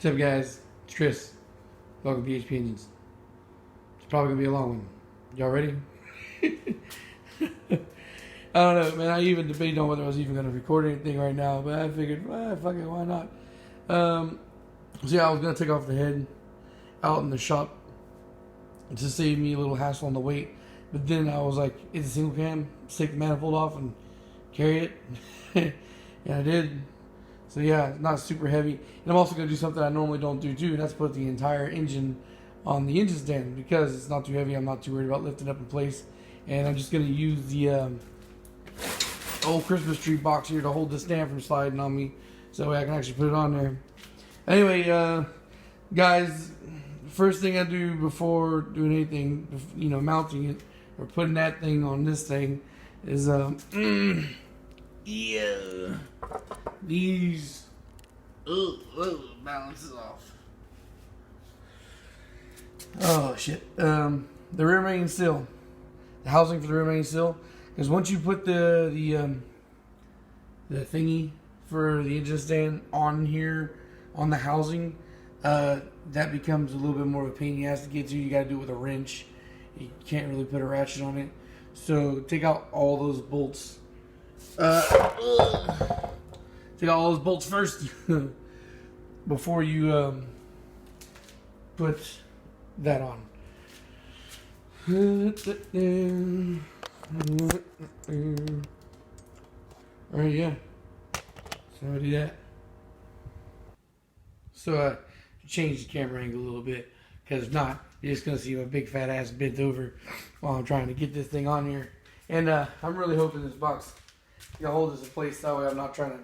What's up, guys? It's Chris. Welcome to BHP Engines. It's probably gonna be a long one. Y'all ready? I don't know, man. I even debated on whether I was even gonna record anything right now, but I figured, fuck it, why not? So yeah, I was gonna take off the head out in the shop to save me a little hassle on the weight, but then I was like, it's a single cam. Just take the manifold off and carry it, and I did. So yeah, it's not super heavy. And I'm also going to do something I normally don't do too, and that's put the entire engine on the engine stand. Because it's not too heavy, I'm not too worried about lifting up in place. And I'm just going to use the old Christmas tree box here to hold the stand from sliding on me. So that way I can actually put it on there. Anyway, guys, first thing I do before doing anything, mounting it or putting that thing on this thing is, these balances off. Oh shit. The rear main seal, the housing for the rear main seal, because once you put the thingy for the engine stand on here on the housing, that becomes a little bit more of a pain in the ass to get to. You got to do it with a wrench. You can't really put a ratchet on it. So take out all those bolts. Take out all those bolts first before you put that on. Alright, yeah. So I do that. So change the camera angle a little bit, because if not, you're just gonna see my big fat ass bent over while I'm trying to get this thing on here. And I'm really hoping this box can hold this in place, that way I'm not trying to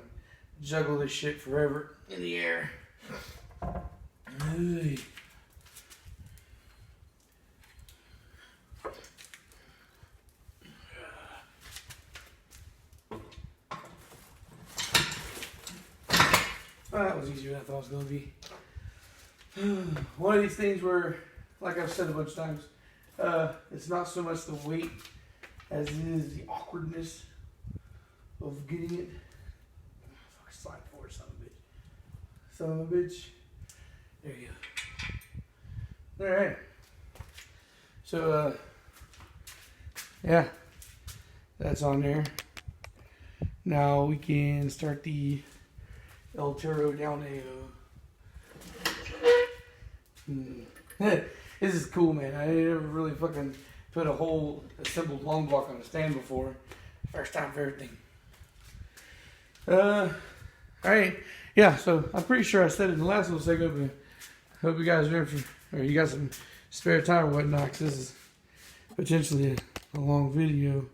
juggle this shit forever in the air. That was easier than I thought it was going to be. One of these things where, like I've said a bunch of times, it's not so much the weight as it is the awkwardness of getting it. Fucking slide forward, son of a bitch. Son of a bitch. There you go. Alright. So, yeah. That's on there. Now we can start the El Toro down This is cool, man. I never really fucking put a whole assembled long block on a stand before. First time for everything. Alright. Yeah, so I'm pretty sure I said it in the last little segment, but I hope you guys are or you got some spare time or whatnot, because this is potentially a long video.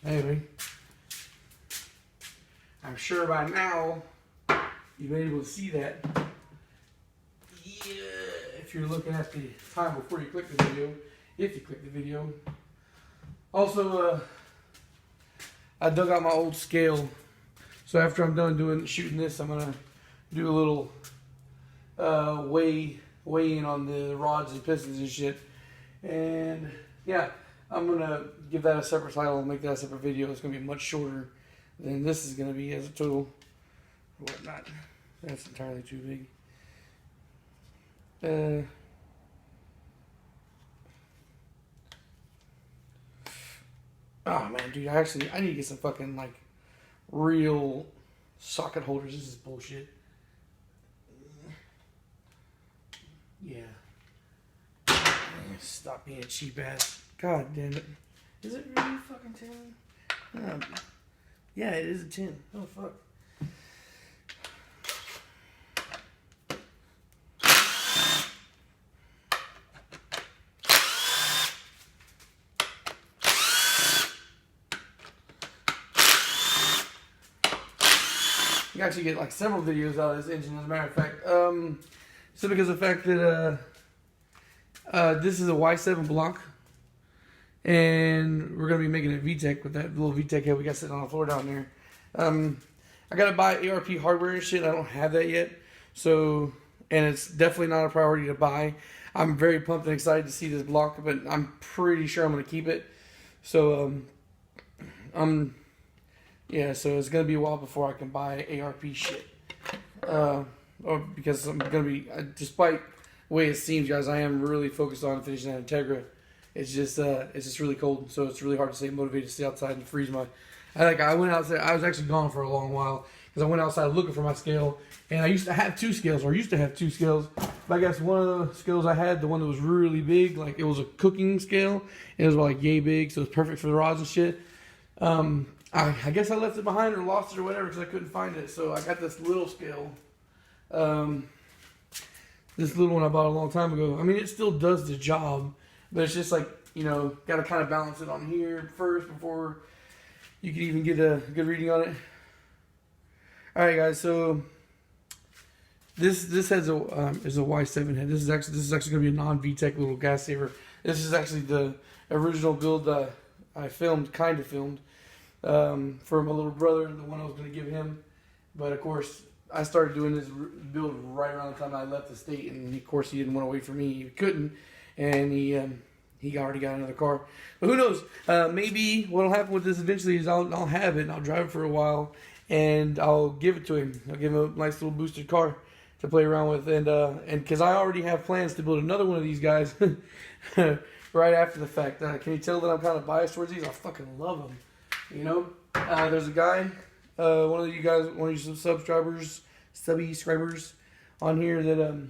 Anyway. I'm sure by now you've been able to see that. Yeah, if you're looking at the time before you click the video, if you click the video. Also, I dug out my old scale, so after I'm done shooting this, I'm gonna do a little weigh in on the rods and pistons and shit. And yeah, I'm gonna give that a separate title and make that a separate video. It's gonna be much shorter than this is gonna be as a total or whatnot. That's entirely too big. Oh man, dude, I need to get some fucking like real socket holders. This is bullshit. Yeah. Stop being a cheap ass. God damn it. Is it really fucking 10? Yeah, it is a 10. Oh fuck. You can actually get like several videos out of this engine, as a matter of fact. So because of the fact that this is a Y7 block, and we're gonna be making a VTEC with that little VTEC head we got sitting on the floor down there. I gotta buy ARP hardware and shit. I don't have that yet, so, and it's definitely not a priority to buy. I'm very pumped and excited to see this block, but I'm pretty sure I'm gonna keep it. So Yeah, so it's going to be a while before I can buy ARP shit. because I'm gonna be, despite the way it seems, guys, I am really focused on finishing that Integra. It's just really cold, so it's really hard to stay motivated to stay outside and freeze my. I went outside. I was actually gone for a long while because I went outside looking for my scale, and I used to have two scales. But I guess one of the scales I had, the one that was really big, like it was a cooking scale. It was like yay big, so it was perfect for the rods and shit. I guess I left it behind or lost it or whatever because I couldn't find it. So I got this little scale. This little one I bought a long time ago. I mean, it still does the job, but it's just like, you know, got to kind of balance it on here first before you can even get a good reading on it. All right, guys. So this head's is a Y7 head. This is actually going to be a non-VTEC little gas saver. This is actually the original build I kind of filmed for my little brother, the one I was going to give him. But of course, I started doing this build right around the time I left the state, and of course he didn't want to wait for me. He couldn't, and he already got another car. But who knows? Maybe what'll happen with this eventually is I'll have it and I'll drive it for a while, and I'll give it to him. I'll give him a nice little boosted car to play around with, and because I already have plans to build another one of these guys right after the fact. Can you tell that I'm kind of biased towards these? I fucking love them. You know, there's a guy. One of you subscribers on here that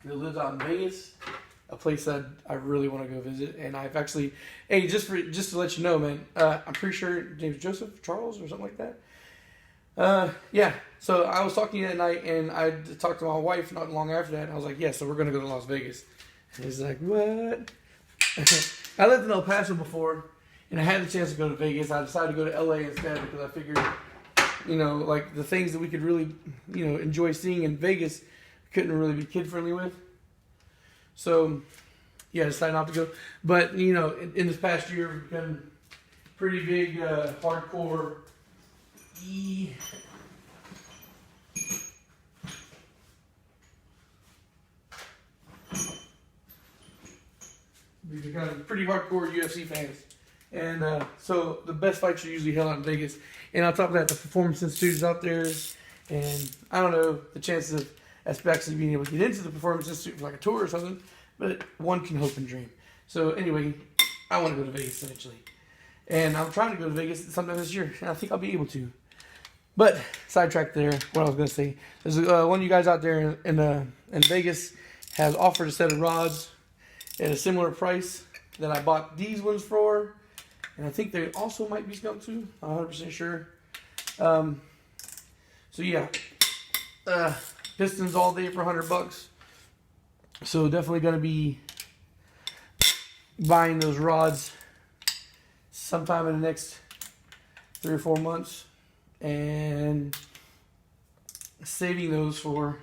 lives out in Vegas, a place that I really want to go visit. And I've actually, hey, just to let you know, man, I'm pretty sure James Joseph Charles or something like that. Yeah. So I was talking to you that night, and I talked to my wife not long after that. And I was like, yeah, so we're gonna go to Las Vegas. And he's like, what? I lived in El Paso before, and I had the chance to go to Vegas. I decided to go to LA instead because I figured, you know, like the things that we could really, you know, enjoy seeing in Vegas, couldn't really be kid friendly with. So, yeah, I decided not to go. But, you know, in this past year, we've become pretty big, hardcore we've become pretty hardcore UFC fans. And so the best fights are usually held out in Vegas. And on top of that, the Performance Institute is out there. And I don't know the chances of actually being able to get into the Performance Institute for like a tour or something. But one can hope and dream. So anyway, I want to go to Vegas eventually. And I'm trying to go to Vegas sometime this year. And I think I'll be able to. But sidetrack there, what I was going to say. There's one of you guys out there in Vegas has offered a set of rods at a similar price that I bought these ones for. And I think they also might be skunk too. I'm 100% sure. So yeah, pistons all day for $100. So definitely gonna be buying those rods sometime in the next 3 or 4 months, and saving those for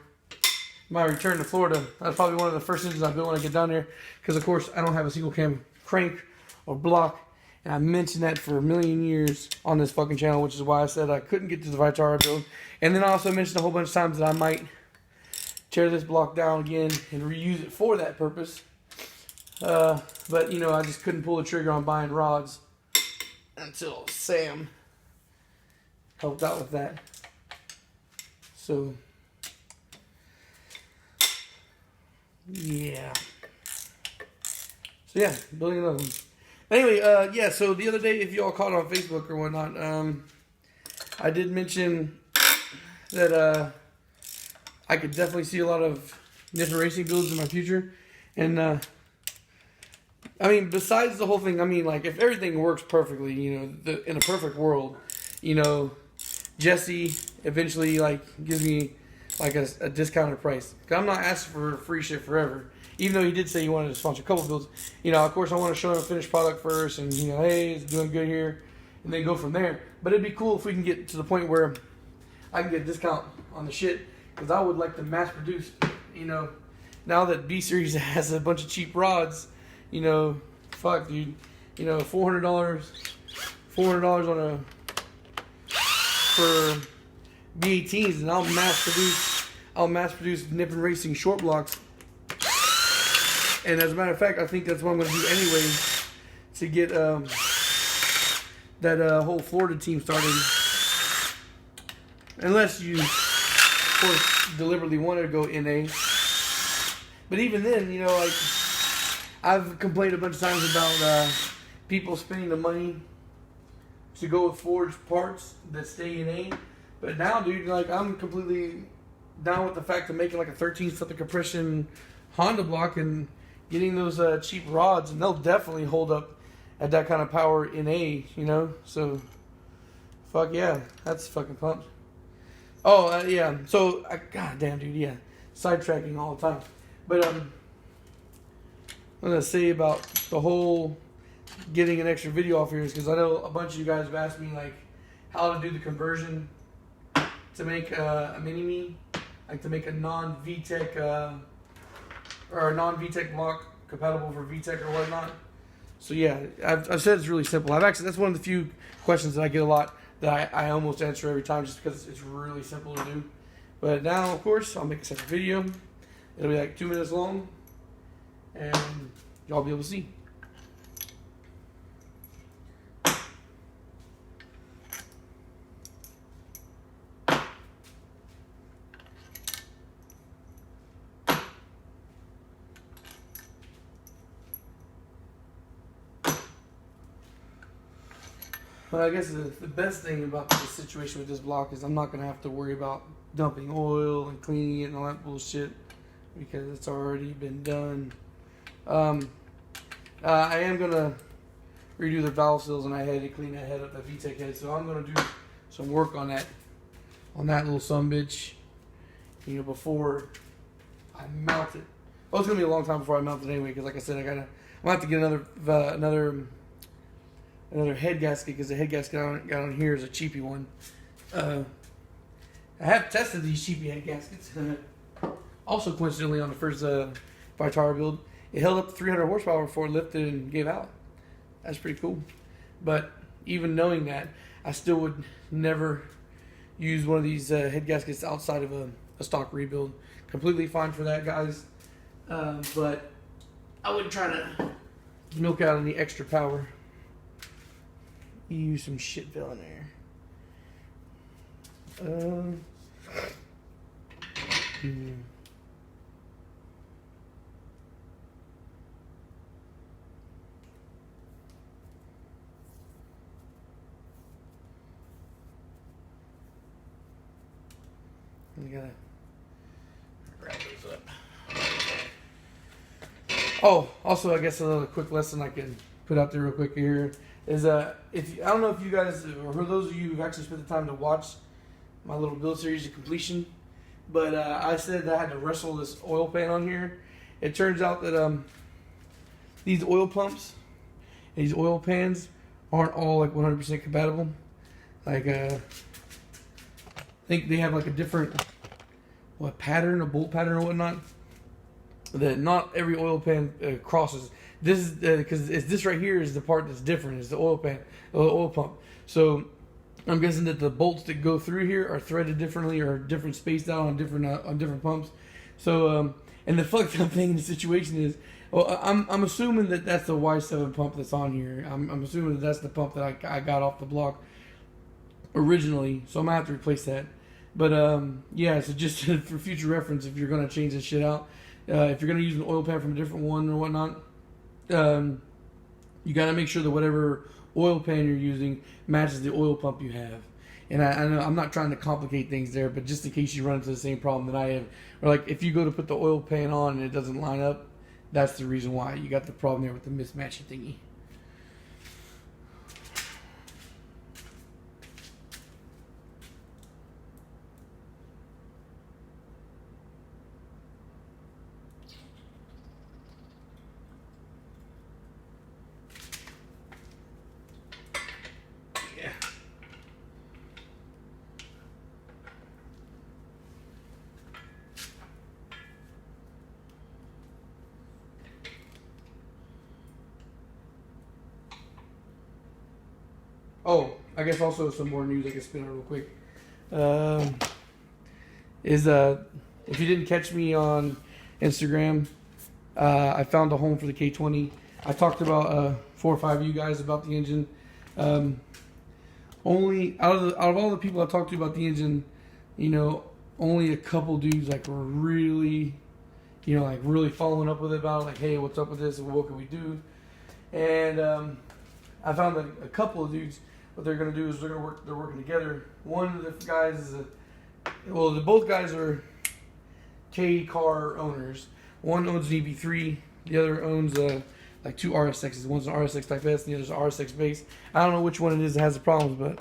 my return to Florida. That's probably one of the first things I build when I get down there, because of course I don't have a single cam crank or block. And I mentioned that for a million years on this fucking channel, which is why I said I couldn't get to the Vitara build. And then I also mentioned a whole bunch of times that I might tear this block down again and reuse it for that purpose. But, you know, I just couldn't pull the trigger on buying rods until Sam helped out with that. So, yeah. So, yeah, building another one. Anyway, yeah, so the other day, if you all caught it on Facebook or whatnot, I did mention that I could definitely see a lot of different racing builds in my future. And, I mean, besides the whole thing, I mean, like, if everything works perfectly, you know, in a perfect world, you know, Jesse eventually, like, gives me, like, a discounted price. Because I'm not asking for free shit forever. Even though he did say he wanted to sponsor a couple builds, you know, of course I want to show him a finished product first, and, you know, hey, it's doing good here, and then go from there. But it'd be cool if we can get to the point where I can get a discount on the shit, because I would like to mass produce, you know, now that B Series has a bunch of cheap rods, you know, fuck, dude, you know, $400 on a, for B18s, and I'll mass produce Nippon Racing short blocks. And as a matter of fact, I think that's what I'm going to do anyway, to get that whole Florida team started. Unless you of course, deliberately wanted to go NA. But even then, you know, like, I've complained a bunch of times about people spending the money to go with forged parts that stay in A. But now, dude, like, I'm completely down with the fact of making like a 13 something compression Honda block and getting those cheap rods, and they'll definitely hold up at that kind of power in A, you know? So, fuck yeah, that's fucking pumped. Oh, yeah, so, god damn, dude, yeah, sidetracking all the time. But, I'm going to say about the whole getting an extra video off here is because I know a bunch of you guys have asked me, like, how to do the conversion to make a mini-me, like to make a non-VTEC, or a non-VTEC block compatible for VTEC or whatnot. So yeah, I've said it's really simple. That's one of the few questions that I get a lot that I almost answer every time just because it's really simple to do. But now, of course, I'll make a separate video. It'll be like 2 minutes long, and y'all be able to see. But I guess the best thing about the situation with this block is I'm not going to have to worry about dumping oil and cleaning it and all that bullshit because it's already been done. I am going to redo the valve seals, and I had to clean that head up, that VTEC head, so I'm going to do some work on that little sumbitch, you know, before I mount it. Well, it's going to be a long time before I mount it anyway, because like I said, I'm going to have to get another head gasket, because the head gasket I got on here is a cheapy one. I have tested these cheapy head gaskets. Also, coincidentally, on the first Vitara build, it held up to 300 horsepower before it lifted and gave out. That's pretty cool. But even knowing that, I still would never use one of these head gaskets outside of a stock rebuild. Completely fine for that, guys. But I wouldn't try to milk out any extra power. You use some shit fill in there. You gotta wrap those up. Oh, also, I guess another quick lesson I can put out there real quick here is I don't know if you guys, or for those of you who've actually spent the time to watch my little build series to completion, but I said that I had to wrestle this oil pan on here. It turns out that these oil pumps, these oil pans aren't all like 100% compatible. Like I think they have like a different pattern, a bolt pattern or whatnot. That not every oil pan crosses. This is because this right here is the part that's different. It's the oil pan, oil pump. So I'm guessing that the bolts that go through here are threaded differently or different spaced out on different pumps. So and the fucked up thing in the situation is, well, I'm assuming that that's the Y7 pump that's on here. I'm assuming that that's the pump that I got off the block originally. So I'm gonna have to replace that. But yeah, so just for future reference, if you're gonna change this shit out, if you're gonna use an oil pan from a different one or whatnot, you gotta make sure that whatever oil pan you're using matches the oil pump you have. And I know I'm not trying to complicate things there, but just in case you run into the same problem that I have, or like if you go to put the oil pan on and it doesn't line up, that's the reason why you got the problem there with the mismatching thingy. Oh, I guess also some more news I can spin on real quick. If you didn't catch me on Instagram, I found a home for the K20. I talked about 4 or 5 of you guys about the engine. Only out of all the people I talked to about the engine, you know, only a couple dudes like were really, like really following up with it about it, like, hey, what's up with this? What can we do? And I found that a couple of dudes, what they're gonna do is they're working together. One of the guys is both guys are K car owners. One owns an EB3, the other owns like two RSXs. One's an RSX Type S, and the other's an RSX base. I don't know which one it is that has the problems, but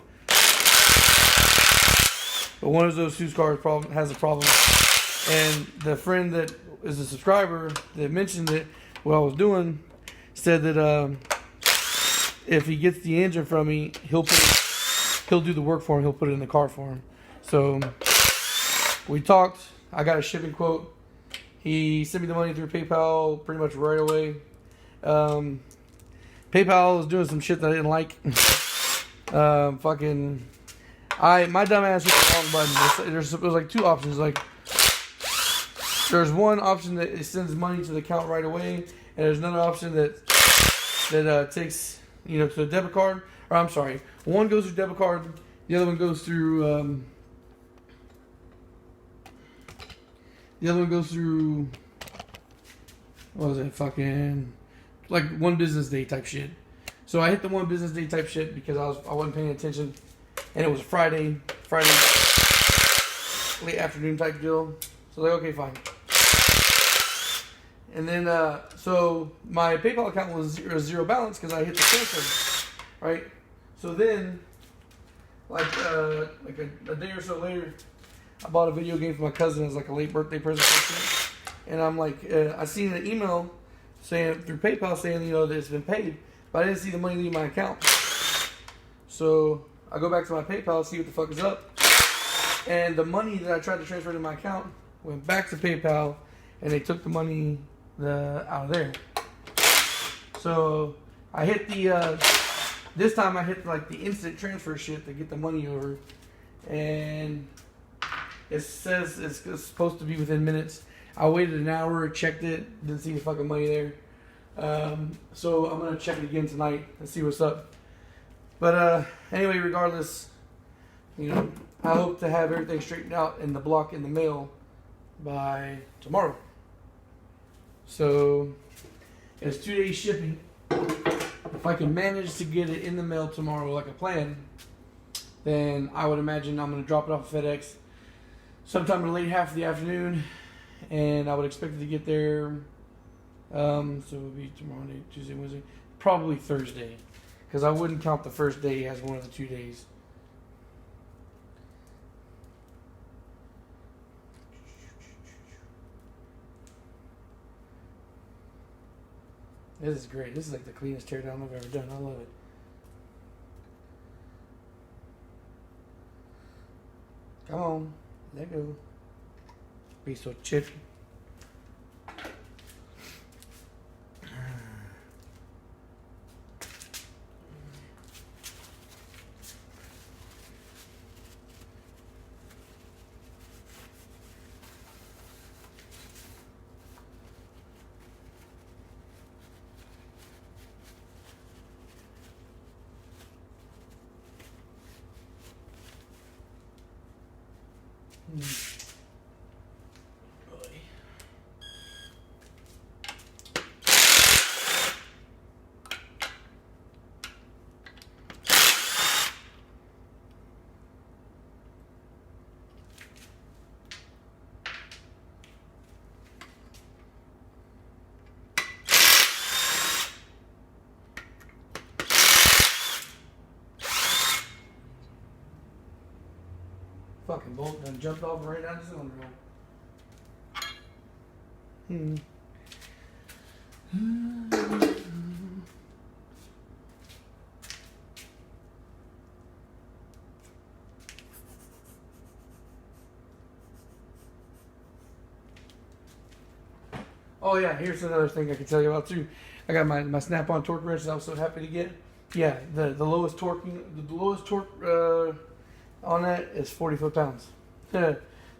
one of those two cars has a problem. And the friend that is a subscriber that mentioned it, what I was doing, said that if he gets the engine from me, he'll do the work for him. He'll put it in the car for him. So we talked. I got a shipping quote. He sent me the money through PayPal pretty much right away. PayPal was doing some shit that I didn't like. My dumb ass hit the wrong button. There's like two options. Like, there's one option that it sends money to the account right away, and there's another option that takes to the debit card. Or I'm sorry, one goes through debit card, the other one goes through what was it? Fucking like 1 business day type shit. So I hit the 1 business day type shit because I wasn't paying attention, and it was a Friday late afternoon type deal. So like, okay, fine. And then so my PayPal account was zero balance because I hit the transfer, right? So then like a day or so later, I bought a video game for my cousin as like a late birthday present, and I'm like, I seen an email saying through PayPal saying that it's been paid, but I didn't see the money leave my account. So I go back to my PayPal, see what the fuck is up, and the money that I tried to transfer to my account went back to PayPal, and they took the money out of there. So I hit this time I hit like the instant transfer shit to get the money over, and it says it's supposed to be within minutes. I waited an hour, checked it, didn't see the fucking money there. So I'm gonna check it again tonight and see what's up. But anyway, regardless, I hope to have everything straightened out and the block in the mail by tomorrow. So it's 2 days shipping. If I can manage to get it in the mail tomorrow like I planned, then I would imagine I'm gonna drop it off at FedEx sometime in the late half of the afternoon, and I would expect it to get there. So it would be tomorrow, Tuesday, Wednesday, probably Thursday, because I wouldn't count the first day as one of the 2 days. This is great. This is like the cleanest teardown I've ever done. I love it. Come on, let go. Be so chippy. Fucking bolt done jumped off right down the cylinder hole. Oh yeah, here's another thing I can tell you about too. I got my snap-on torque wrench that I was so happy to get. Yeah, the lowest torque on that is 40 foot-pounds. So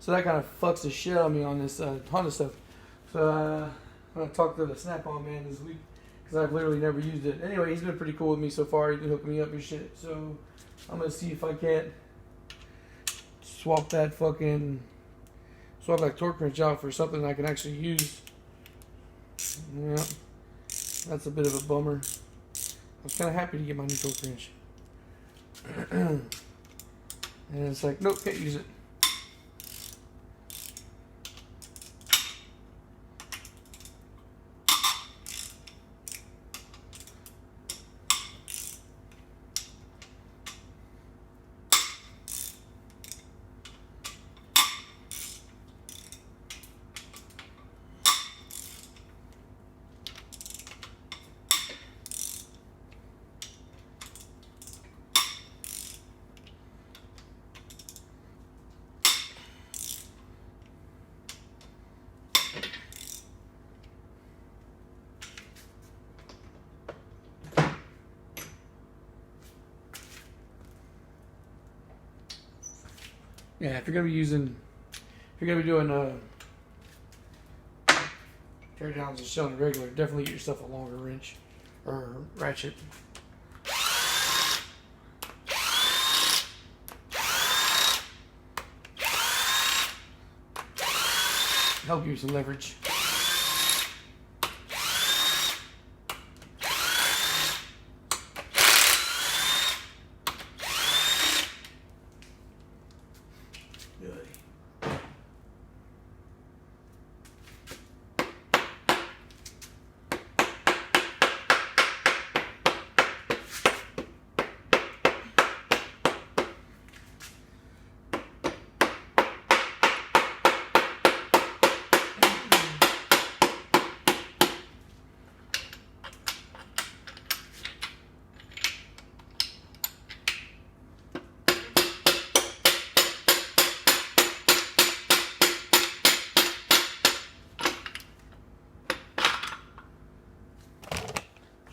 that kind of fucks the shit out of me on this Honda stuff. So I'm going to talk to the Snap-on man this week, because I've literally never used it. Anyway, he's been pretty cool with me so far. He's been hooking me up and shit. So I'm going to see if I can't swap that fucking swap that torque wrench out for something I can actually use. Yeah, that's a bit of a bummer. I was kind of happy to get my new torque wrench. And it's like, nope, can't use it. Yeah, if you're gonna be doing tear downs and showing regular, definitely get yourself a longer wrench or ratchet. Help you some leverage.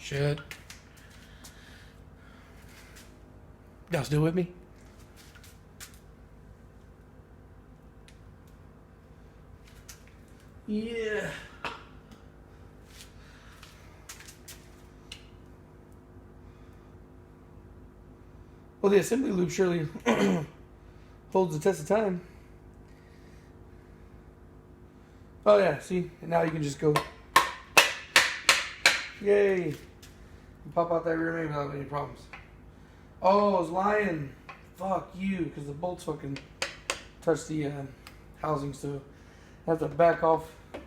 Shit. Y'all still with me? Yeah. Well, the assembly loop surely holds the test of time. Oh yeah, see? And now you can just go. Yay. Pop out that rear main without any problems. Oh, I was lying. Fuck you, because the bolts fucking touch the housing, so I have to back off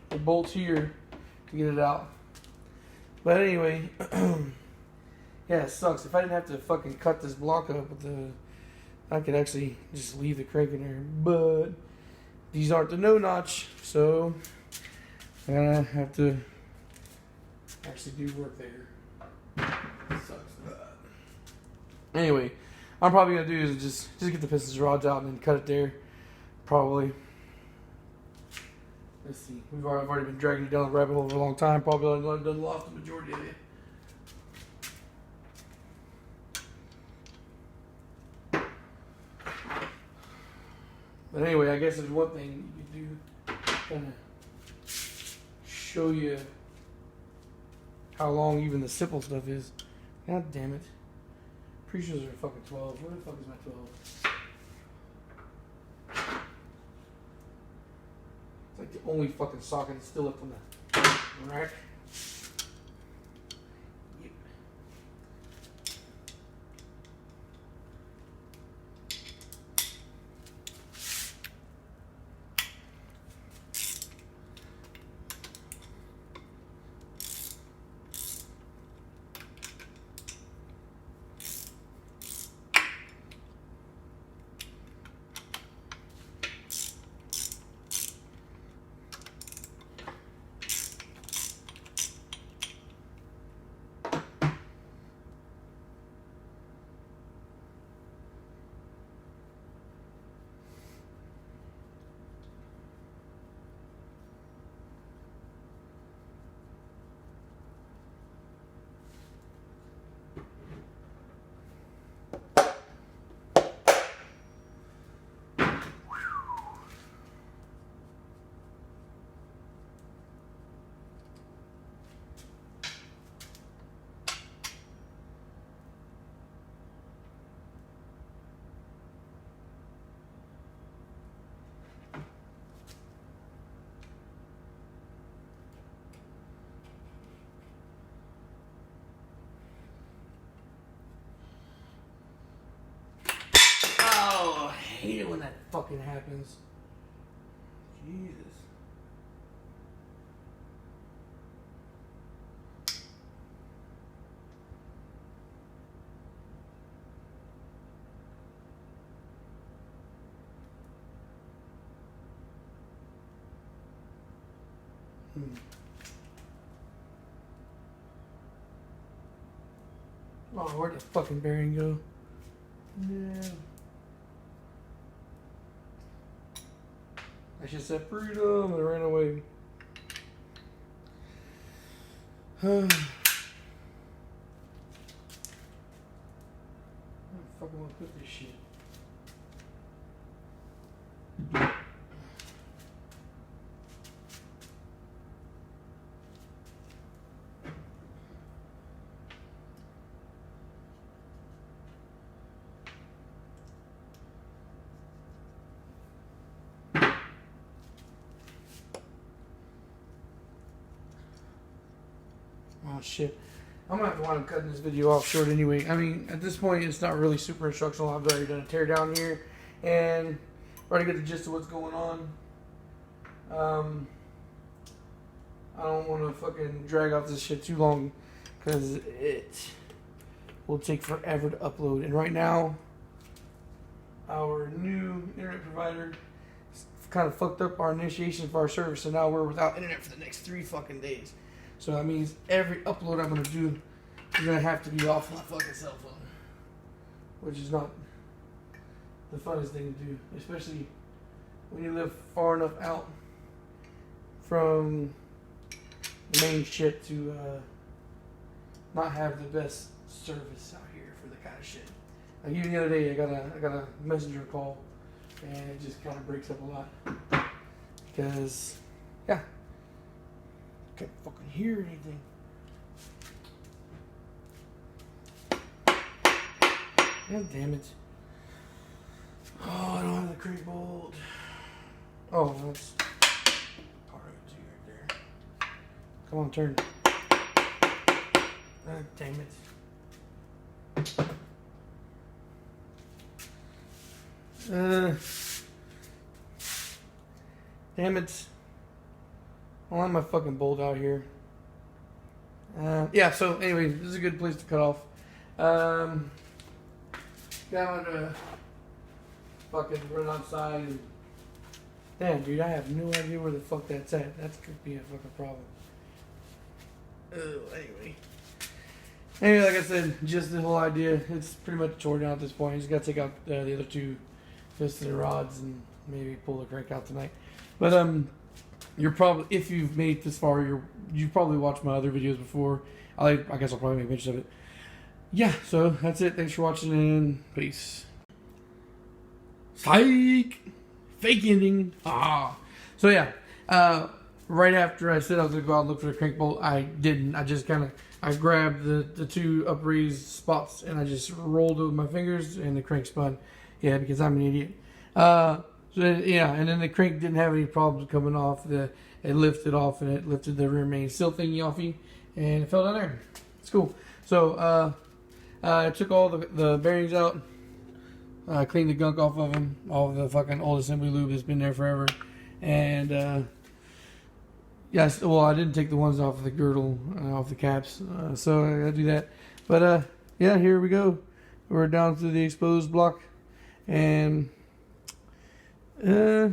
the bolts here to get it out. But anyway, yeah, it sucks. If I didn't have to fucking cut this block up with I could actually just leave the crank in there. But these aren't the no notch, so I'm gonna have to actually do work there. It sucks. Anyway, I'm probably gonna do is just get the pistons rods out and then cut it there. Probably. Let's see. I've already been dragging you down the rabbit hole for a long time. Probably done lost the majority of it. But anyway, I guess there's one thing you could do, kind of show you how long even the simple stuff is. God damn it. Pretty sure those are fucking 12. Where the fuck is my 12? It's like the only fucking socket that's still up on the rack. Yep. fucking happens. Jesus. Oh, where'd the fucking bearing go? Yeah. I should said freedom and it ran away. Where the fuck am I gonna put this shit? Oh shit. I'm gonna have to wind up cutting this video off short anyway. I mean, at this point, it's not really super instructional. I've already done a tear down here and already got the gist of what's going on. I don't want to fucking drag out this shit too long because it will take forever to upload. And right now, our new internet provider kind of fucked up our initiation for our service, so now we're without internet for the next 3 fucking days. So that means every upload I'm gonna do is gonna have to be off my fucking cell phone, which is not the funnest thing to do, especially when you live far enough out from the main shit to not have the best service out here for the kind of shit. Like even the other day, I got a messenger call, and it just kind of breaks up a lot because, yeah. Can't fucking hear anything. God damn it. Oh, I don't have the crate bolt. Oh, that's part of it too right there. Come on, turn. God damn it. Damn it. I want my fucking bolt out here. Yeah, so anyway, this is a good place to cut off. Got to fucking run outside and... Damn, dude, I have no idea where the fuck that's at. That could be a fucking problem. Anyway, like I said, just the whole idea, it's pretty much torn down at this point. You just got to take out the other 2 piston rods and maybe pull the crank out tonight. But, you're probably, if you've made it this far, you've probably watched my other videos before. I guess I'll probably make mention of it. Yeah, so that's it. Thanks for watching and peace. Psych! Fake ending. Ah. So yeah, right after I said I was gonna go out and look for the crank bolt, I didn't. I just I grabbed the 2 upraised spots and I just rolled it with my fingers and the crank spun. Yeah, because I'm an idiot. So yeah, and then the crank didn't have any problems coming off. It lifted off and it lifted the rear main seal thingy offy and it fell down there. It's cool. So I took all the bearings out, cleaned the gunk off of them, all of the fucking old assembly lube that's been there forever, and yes, well I didn't take the ones off of the girdle, off the caps, so I gotta do that. But yeah, here we go. We're down to the exposed block, and I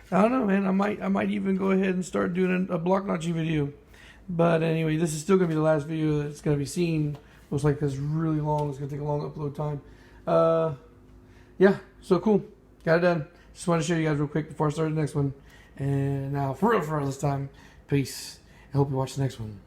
don't know, man. I might even go ahead and start doing a block notching video. But anyway, this is still gonna be the last video that's gonna be seen. Looks like it's really long. It's gonna take a long upload time. Yeah, so cool. Got it done. Just wanted to show you guys real quick before I start the next one. And now, for real this time, peace. I hope you watch the next one.